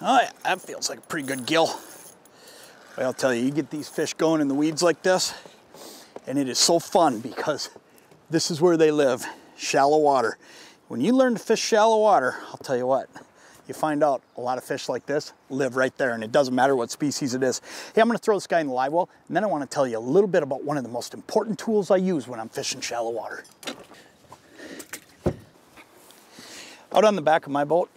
Oh yeah, that feels like a pretty good gill. But I'll tell you, you get these fish going in the weeds like this, and it is so fun because this is where they live, shallow water. When you learn to fish shallow water, I'll tell you what, you find out a lot of fish like this live right there, and it doesn't matter what species it is. Hey, I'm gonna throw this guy in the live well, and then I wanna tell you a little bit about one of the most important tools I use when I'm fishing shallow water. Out on the back of my boat,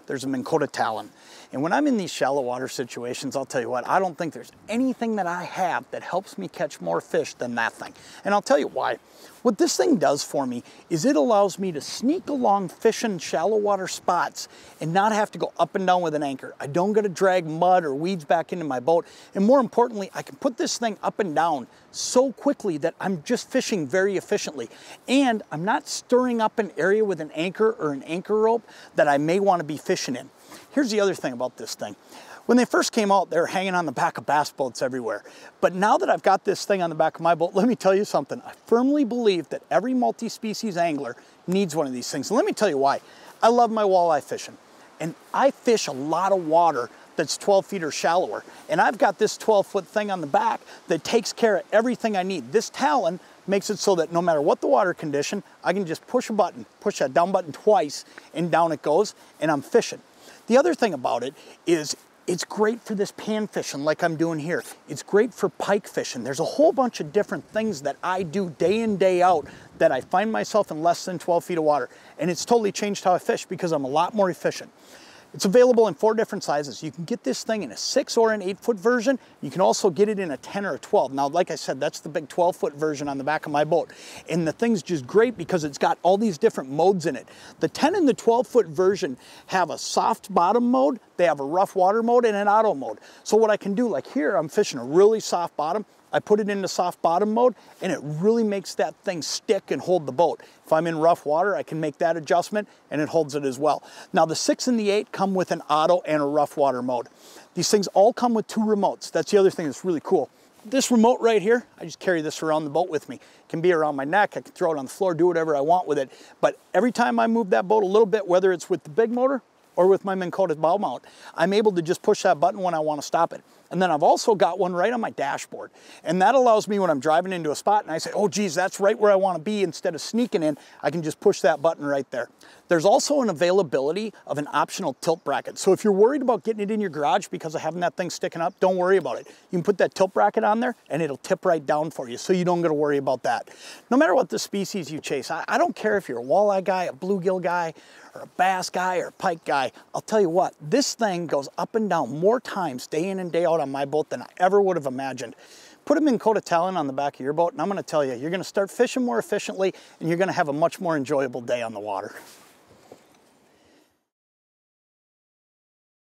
there's a Minnkota Talon. And when I'm in these shallow water situations, I'll tell you what, I don't think there's anything that I have that helps me catch more fish than that thing. And I'll tell you why. What this thing does for me is it allows me to sneak along fishing shallow water spots and not have to go up and down with an anchor. I don't got to drag mud or weeds back into my boat. And more importantly, I can put this thing up and down so quickly that I'm just fishing very efficiently. And I'm not stirring up an area with an anchor or an anchor rope that I may want to be fishing in. Here's the other thing about this thing. When they first came out, they were hanging on the back of bass boats everywhere. But now that I've got this thing on the back of my boat, let me tell you something. I firmly believe that every multi-species angler needs one of these things. And let me tell you why. I love my walleye fishing. And I fish a lot of water that's 12 feet or shallower. And I've got this 12-foot thing on the back that takes care of everything I need. This Talon makes it so that no matter what the water condition, I can just push a button, push that down button twice, and down it goes, and I'm fishing. The other thing about it is it's great for this pan fishing like I'm doing here. It's great for pike fishing. There's a whole bunch of different things that I do day in, day out that I find myself in less than 12 feet of water. And it's totally changed how I fish because I'm a lot more efficient. It's available in 4 different sizes. You can get this thing in a 6 or an 8-foot version. You can also get it in a 10 or a 12. Now, like I said, that's the big 12-foot version on the back of my boat. And the thing's just great because it's got all these different modes in it. The 10 and the 12-foot version have a soft bottom mode, they have a rough water mode, and an auto mode. So what I can do, like here, I'm fishing a really soft bottom. I put it into soft bottom mode, and it really makes that thing stick and hold the boat. If I'm in rough water, I can make that adjustment, and it holds it as well. Now, the 6 and the 8 come with an auto and a rough water mode. These things all come with 2 remotes. That's the other thing that's really cool. This remote right here, I just carry this around the boat with me. It can be around my neck, I can throw it on the floor, do whatever I want with it. But every time I move that boat a little bit, whether it's with the big motor or with my Minnkota bow mount, I'm able to just push that button when I want to stop it. And then I've also got one right on my dashboard. And that allows me when I'm driving into a spot and I say, oh geez, that's right where I want to be, instead of sneaking in, I can just push that button right there. There's also an availability of an optional tilt bracket. So if you're worried about getting it in your garage because of having that thing sticking up, don't worry about it. You can put that tilt bracket on there and it'll tip right down for you, so you don't got to worry about that. No matter what the species you chase, I don't care if you're a walleye guy, a bluegill guy, or a bass guy, or a pike guy, I'll tell you what, this thing goes up and down more times day in and day out on my boat than I ever would have imagined. Put a Minnkota Talon on the back of your boat, and I'm going to tell you, you're going to start fishing more efficiently, and you're going to have a much more enjoyable day on the water.